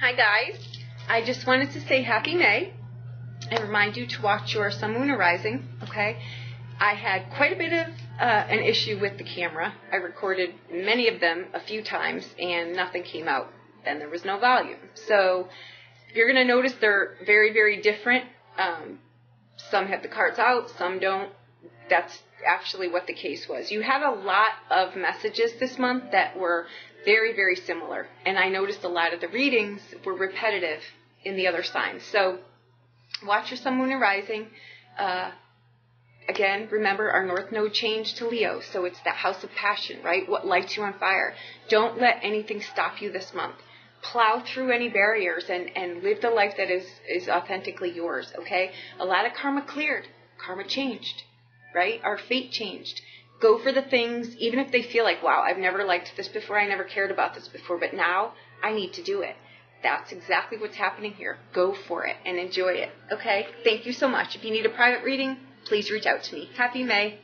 Hi guys, I just wanted to say Happy May and remind you to watch your sun, moon, or rising, okay? I had quite a bit of an issue with the camera. I recorded many of them a few times and nothing came out. Then there was no volume. So you're going to notice they're very, very different. Some have the cards out, some don't. That's actually what the case was. You had a lot of messages this month that were very, very similar. And I noticed a lot of the readings were repetitive in the other signs. So watch your sun, moon, and rising. Again, remember our North Node changed to Leo. So it's that house of passion, right? What lights you on fire. Don't let anything stop you this month. Plow through any barriers and live the life that is authentically yours, okay? A lot of karma cleared. Karma changed, right? Our fate changed. Go for the things, even if they feel like, wow, I've never liked this before, I never cared about this before, but now I need to do it. That's exactly what's happening here. Go for it and enjoy it, okay? Thank you so much. If you need a private reading, please reach out to me. Happy May.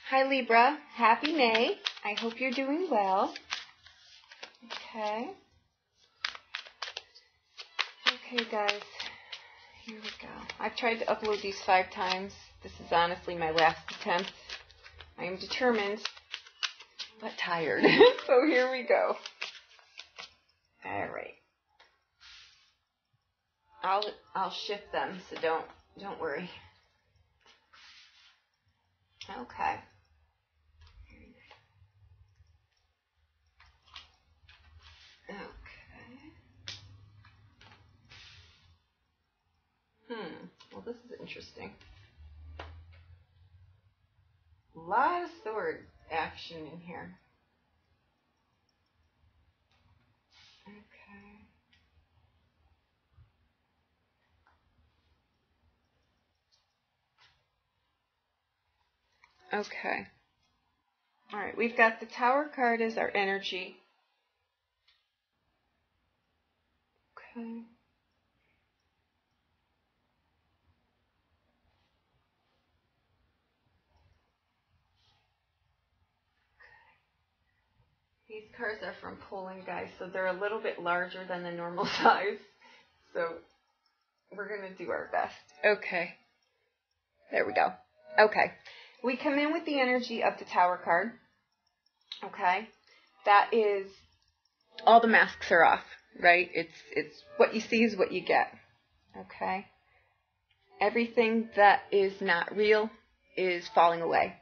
Hi Libra, Happy May. I hope you're doing well. Okay. Okay guys, here we go. I've tried to upload these 5 times. This is honestly my last attempt. I am determined, but tired. So here we go. All right. I'll shift them, so don't worry. Okay. Well, this is interesting. A lot of sword action in here. Okay. All right, we've got the Tower card as our energy. Okay. These cards are from Poland, guys, so they're a little bit larger than the normal size. So we're going to do our best. Okay. There we go. Okay. We come in with the energy of the Tower card. Okay. That is, all the masks are off, right? It's what you see is what you get. Okay. Everything that is not real is falling away.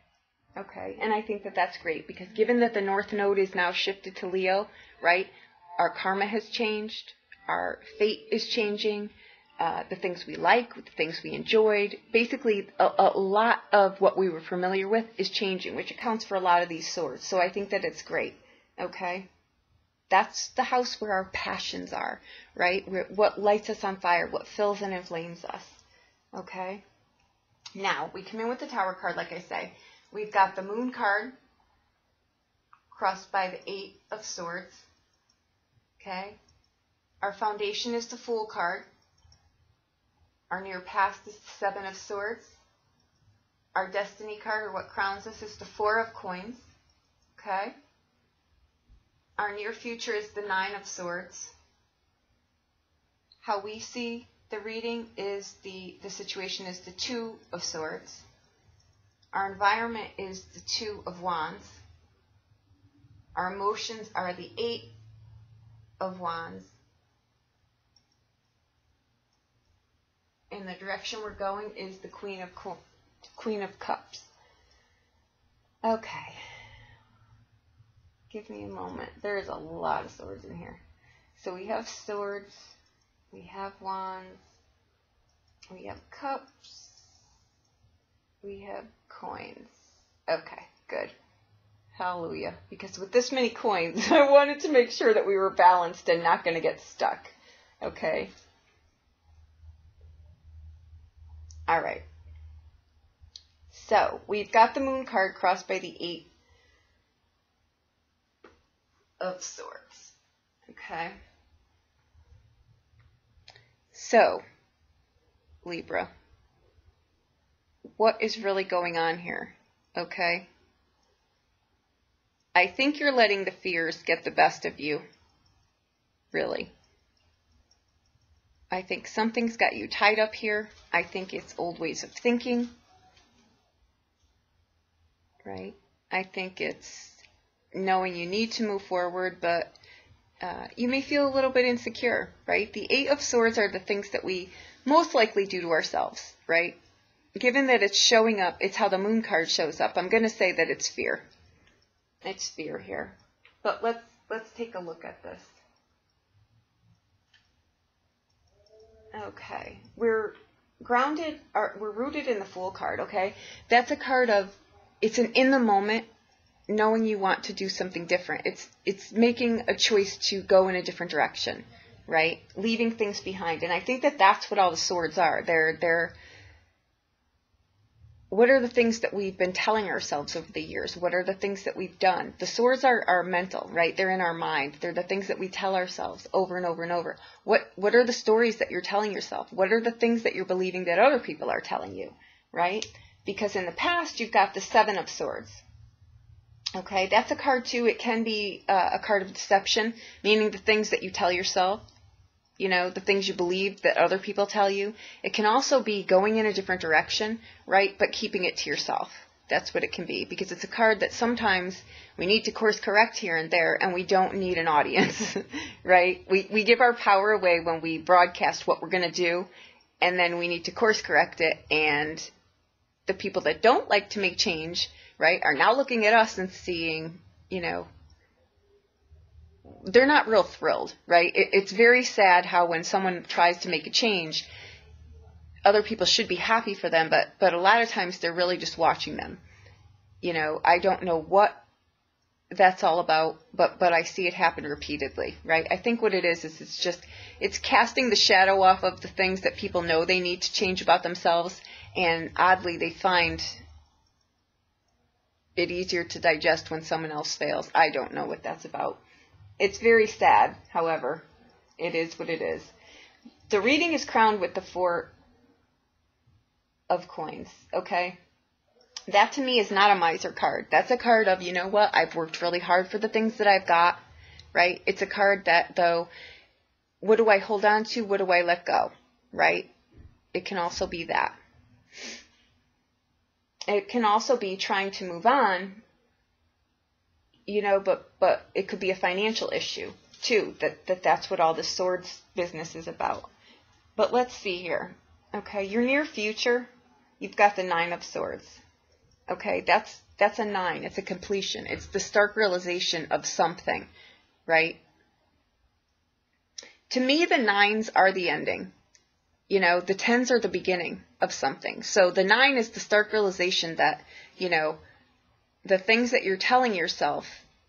Okay, and I think that that's great because given that the North Node is now shifted to Leo, right, our karma has changed, our fate is changing, the things we like, the things we enjoyed, basically a lot of what we were familiar with is changing, which accounts for a lot of these swords. So I think that it's great, okay? That's the house where our passions are, right? What lights us on fire, what fills and inflames us, okay? Now, we come in with the Tower card, like I say. We've got the Moon card crossed by the 8 of Swords. Okay. Our foundation is the Fool card. Our near past is the 7 of Swords. Our destiny card, or what crowns us, is the 4 of Coins. Okay. Our near future is the 9 of Swords. How we see the reading is the situation is the 2 of Swords. Our environment is the 2 of Wands. Our emotions are the 8 of Wands. And the direction we're going is the Queen of Cups. Okay. Give me a moment. There is a lot of swords in here. So we have swords. We have wands. We have cups. We have coins. Okay, good. Hallelujah. Because with this many coins, I wanted to make sure that we were balanced and not going to get stuck. Okay. All right. So, we've got the Moon card crossed by the 8 of Swords. Okay. So, Libra, what is really going on here? Okay. I think you're letting the fears get the best of you. really. I think something's got you tied up here. I think it's old ways of thinking, right? I think it's knowing you need to move forward, but you may feel a little bit insecure, right? The Eight of Swords are the things that we most likely do to ourselves, right? Given that it's showing up, it's how the Moon card shows up. I'm going to say that it's fear. It's fear here. But let's take a look at this. Okay, we're grounded, or we're rooted in the Fool card, okay? That's a card of, it's an in the moment, knowing you want to do something different. It's making a choice to go in a different direction, right? Leaving things behind. And I think that that's what all the swords are. They're what are the things that we've been telling ourselves over the years? What are the things that we've done? The swords are mental, right? They're in our mind. They're the things that we tell ourselves over and over and over. What are the stories that you're telling yourself? What are the things that you're believing that other people are telling you, right? Because in the past, you've got the Seven of Swords. Okay, that's a card too. It can be a card of deception, meaning the things that you tell yourself, you know, the things you believe that other people tell you. It can also be going in a different direction, right, but keeping it to yourself. That's what it can be, because it's a card that sometimes we need to course correct here and there, and we don't need an audience, right? We give our power away when we broadcast what we're going to do, and then we need to course correct it, and the people that don't like to make change, right, are now looking at us and seeing, you know, they're not real thrilled, right? It's very sad how when someone tries to make a change, other people should be happy for them, but a lot of times they're really just watching them. You know, I don't know what that's all about, but I see it happen repeatedly, right? I think what it is it's casting the shadow off of the things that people know they need to change about themselves, and oddly they find it easier to digest when someone else fails. I don't know what that's about. It's very sad, however. It is what it is. The reading is crowned with the Four of Coins, okay? That to me is not a miser card. That's a card of, you know what, I've worked really hard for the things that I've got, right? It's a card that, though, what do I hold on to? What do I let go, right? It can also be that. It can also be trying to move on, you know, but it could be a financial issue too, that's what all this swords business is about. But let's see here. Okay, your near future, you've got the Nine of Swords. Okay, that's a 9. It's a completion. It's the stark realization of something, right? To me, the 9s are the ending. You know, the 10s are the beginning of something. So the 9 is the stark realization that, you know, the things that you're telling yourself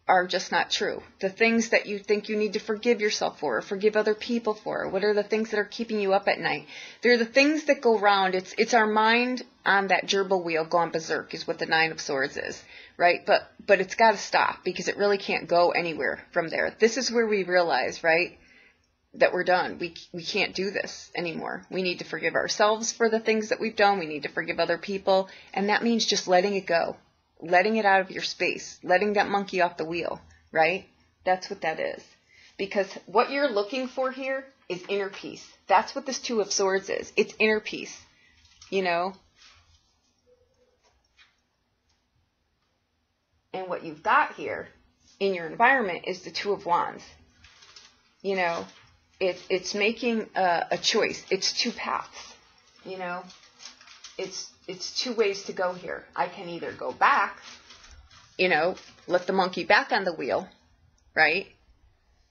are just not true. The things that you think you need to forgive yourself for, or forgive other people for, what are the things that are keeping you up at night? They're the things that go round. It's our mind on that gerbil wheel gone berserk is what the Nine of Swords is, right? But it's got to stop, because it really can't go anywhere from there. This is where we realize, right, that we're done. We can't do this anymore. We need to forgive ourselves for the things that we've done. We need to forgive other people. And that means just letting it go. Letting it out of your space, letting that monkey off the wheel, right? That's what that is. Because what you're looking for here is inner peace. That's what this Two of Swords is. It's inner peace, you know? And what you've got here in your environment is the Two of Wands. You know, it's making a choice. It's two paths, you know? It's two ways to go here. I can either go back, you know, let the monkey back on the wheel, right?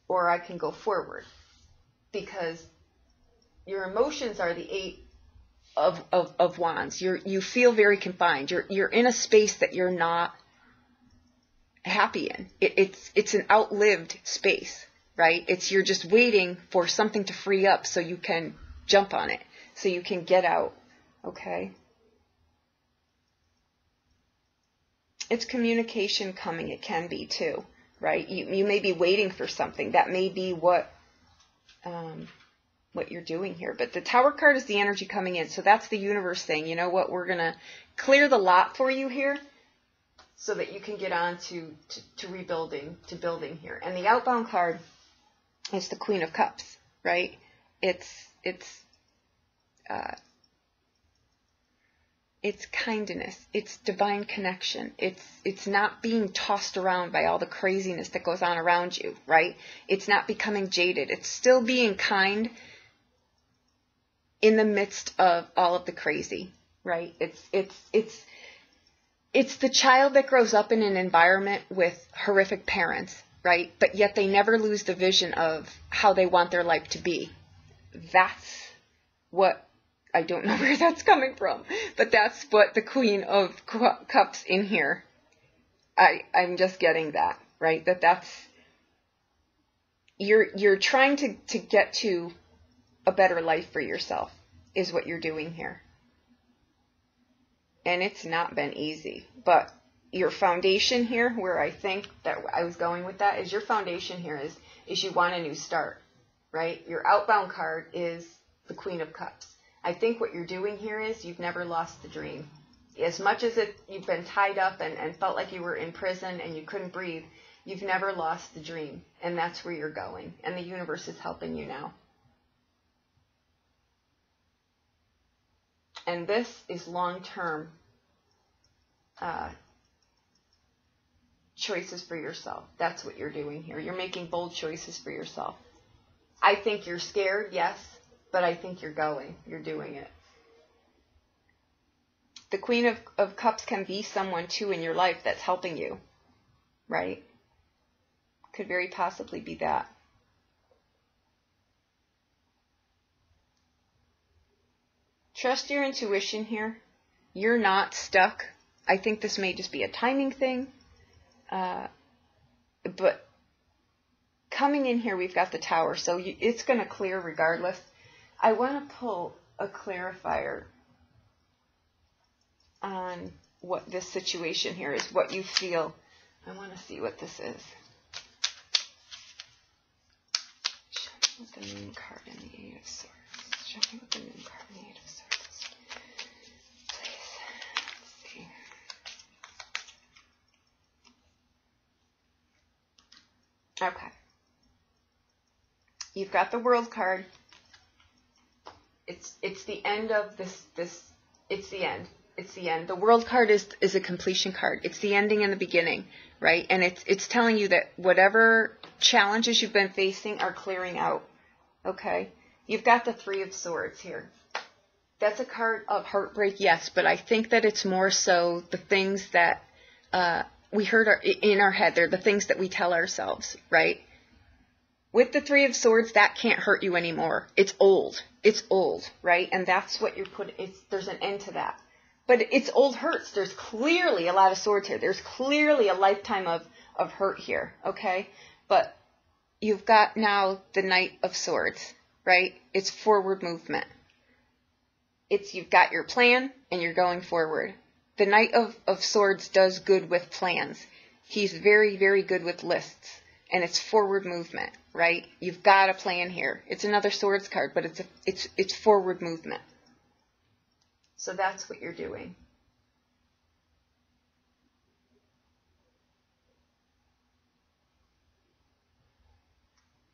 Or I can go forward, because your emotions are the Eight of Wands. You feel very confined. You're in a space that you're not happy in. It's an outlived space, right? You're just waiting for something to free up so you can jump on it, so you can get out, okay? It's communication coming. It can be too, right? You may be waiting for something. That may be what you're doing here. But the Tower card is the energy coming in. So that's the universe saying, you know what, we're going to clear the lot for you here so that you can get on to rebuilding, to building here. And the outbound card is the Queen of Cups, right? It's kindness. It's divine connection. It's not being tossed around by all the craziness that goes on around you, right? It's not becoming jaded. It's still being kind in the midst of all of the crazy, right? It's the child that grows up in an environment with horrific parents, right? But yet they never lose the vision of how they want their life to be. That's what, I don't know where that's coming from, but that's what the Queen of Cups in here, I'm just getting that, right? That's, you're trying to get to a better life for yourself is what you're doing here. And it's not been easy, but your foundation here, where I think that I was going with that, is your foundation here is you want a new start, right? Your outbound card is the Queen of Cups. I think what you're doing here is you've never lost the dream. As much as you've been tied up and felt like you were in prison and you couldn't breathe, you've never lost the dream. And that's where you're going. And the universe is helping you now. And this is long-term choices for yourself. That's what you're doing here. You're making bold choices for yourself. I think you're scared, yes, but I think you're going. You're doing it. The Queen of Cups can be someone, too, in your life that's helping you, right? Could very possibly be that. Trust your intuition here. You're not stuck. I think this may just be a timing thing. But coming in here, we've got the Tower. So it's going to clear regardless. I want to pull a clarifier on what this situation here is, what you feel. I want to see what this is. Show me what the Moon card and the Eight of Swords. Show me what the Moon card and the Eight of Swords. Okay. You've got the World card. It's the end of this it's the end. It's the end. The World card is a completion card. It's the ending and the beginning, right? And it's telling you that whatever challenges you've been facing are clearing out. Okay? You've got the Three of Swords here. That's a card of heartbreak, yes, but I think that it's more so the things that we heard in our head. They're the things that we tell ourselves, right? With the Three of Swords, that can't hurt you anymore. It's old. It's old, right? And that's what you're there's an end to that. But it's old hurts. There's clearly a lot of swords here. There's clearly a lifetime of hurt here, okay? But you've got now the Knight of Swords, right? It's forward movement. You've got your plan and you're going forward. The Knight of Swords does good with plans. He's very, very good with lists. And it's forward movement, right? You've got a plan here. It's another Swords card, but it's forward movement. So that's what you're doing.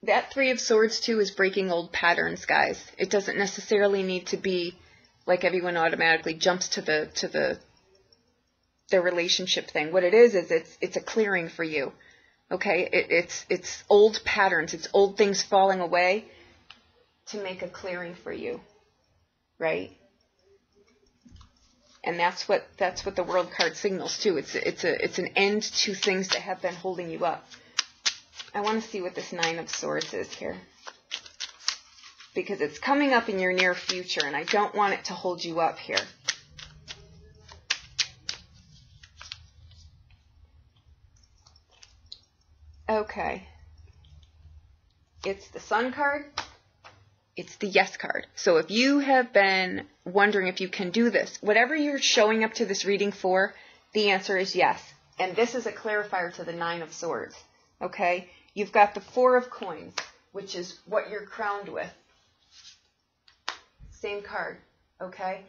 That Three of Swords, too, is breaking old patterns, guys. It doesn't necessarily need to be like everyone automatically jumps to the relationship thing. What it is it's a clearing for you. Okay? It's old patterns. It's old things falling away to make a clearing for you. Right? And that's what the World card signals too. It's an end to things that have been holding you up. I want to see what this Nine of Swords is here. Because it's coming up in your near future and I don't want it to hold you up here. Okay. It's the Sun card. It's the Yes card. So if you have been wondering if you can do this, whatever you're showing up to this reading for, the answer is yes. And this is a clarifier to the Nine of Swords. Okay? You've got the Four of Coins, which is what you're crowned with. Same card. Okay?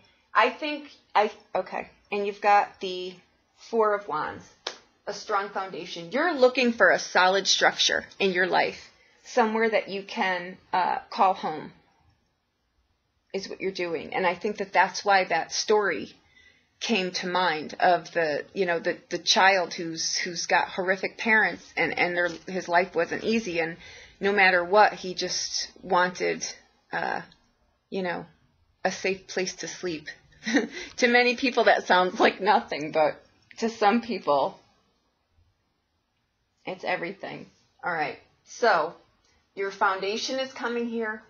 Okay. And you've got the Four of Wands. A strong foundation. You're looking for a solid structure in your life. somewhere that you can call home is what you're doing. And I think that that's why that story came to mind of the, you know, the child who's got horrific parents, and his life wasn't easy, and no matter what, he just wanted, you know, a safe place to sleep. To many people that sounds like nothing, but to some people it's everything. All right, so your foundation is coming here.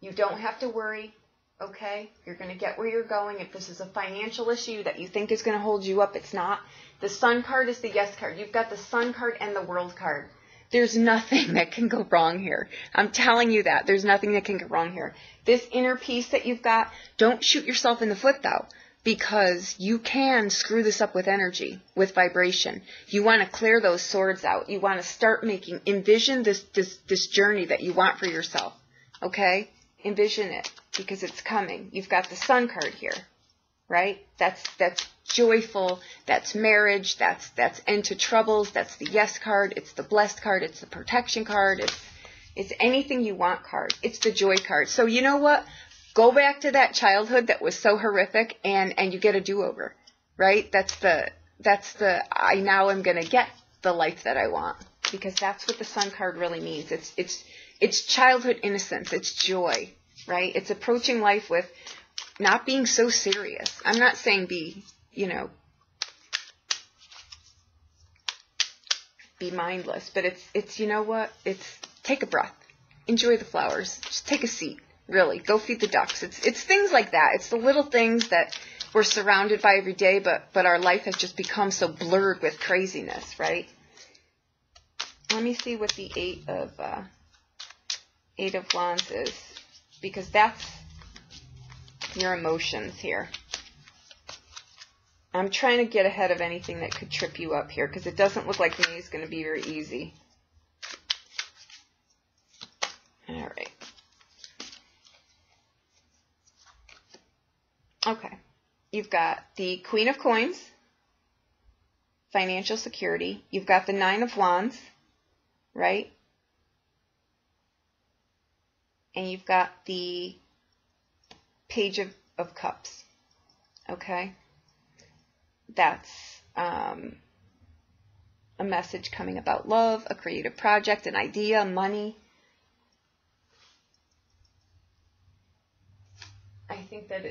You don't have to worry. Okay, you're going to get where you're going. If this is a financial issue that you think is going to hold you up, it's not. The Sun card is the yes card. You've got the Sun card and the World card. There's nothing that can go wrong here. I'm telling you that. There's nothing that can go wrong here. This inner peace that you've got, don't shoot yourself in the foot, though, because you can screw this up with energy, with vibration. You want to clear those swords out. You want to start envision this journey that you want for yourself. Okay? Envision it, because it's coming. You've got the Sun card here, right? That's joyful, that's marriage, that's end to troubles, that's the yes card, it's the blessed card, it's the protection card, it's anything you want card, it's the joy card. So you know what? Go back to that childhood that was so horrific, and you get a do-over, right? That's the I now am going to get the life that I want, because that's what the Sun card really means. It's childhood innocence. It's joy, right? It's approaching life with not being so serious. I'm not saying be mindless, but it's you know what? It's take a breath. Enjoy the flowers. Just take a seat. Really. Go feed the ducks. It's things like that. It's the little things that we're surrounded by every day, but our life has just become so blurred with craziness, right? Let me see what the Eight of Wands is, because that's your emotions here. I'm trying to get ahead of anything that could trip you up here, because it doesn't look like May is going to be very easy. All right. Okay. You've got the Queen of Coins, financial security. You've got the Nine of Wands, right? And you've got the Page of Cups, okay? That's a message coming about love, a creative project, an idea, money. I think that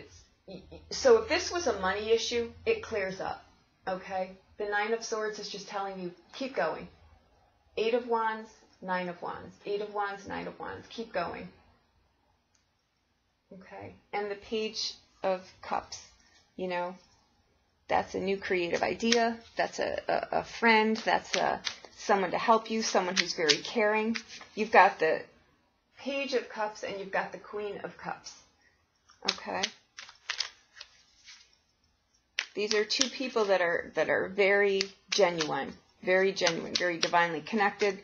so if this was a money issue, it clears up, okay? The Nine of Swords is just telling you, keep going. Eight of Wands, Nine of Wands. Eight of Wands, Nine of Wands. Keep going. Okay, and the Page of Cups, that's a new creative idea. That's a friend. That's someone to help you, someone who's very caring. You've got the Page of Cups and you've got the Queen of Cups. Okay, these are two people that are very genuine, very divinely connected.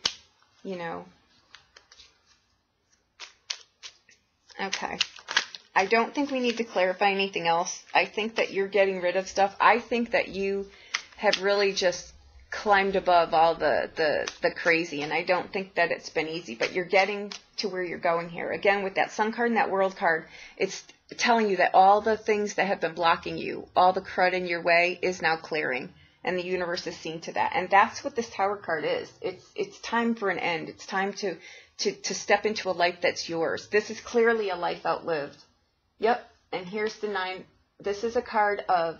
Okay. I don't think we need to clarify anything else. I think that you're getting rid of stuff. I think that you have really just climbed above all the crazy, and I don't think that it's been easy, but you're getting to where you're going here. Again, with that Sun card and that World card, it's telling you that all the things that have been blocking you, all the crud in your way is now clearing, and the universe is seeing to that. And that's what this Tower card is. It's time for an end. It's time to step into a life that's yours. This is clearly a life outlived. Yep, and here's the Nine. This is a card of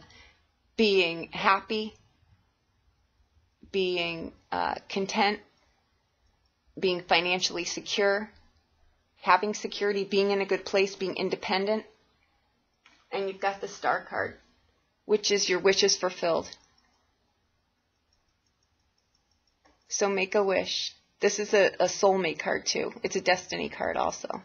being happy, being content, being financially secure, having security, being in a good place, being independent. And you've got the Star card, which is your wishes fulfilled. So make a wish. This is a soulmate card too. It's a destiny card also.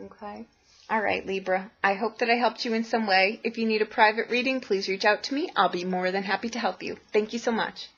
Okay. All right, Libra. I hope that I helped you in some way. If you need a private reading, please reach out to me. I'll be more than happy to help you. Thank you so much.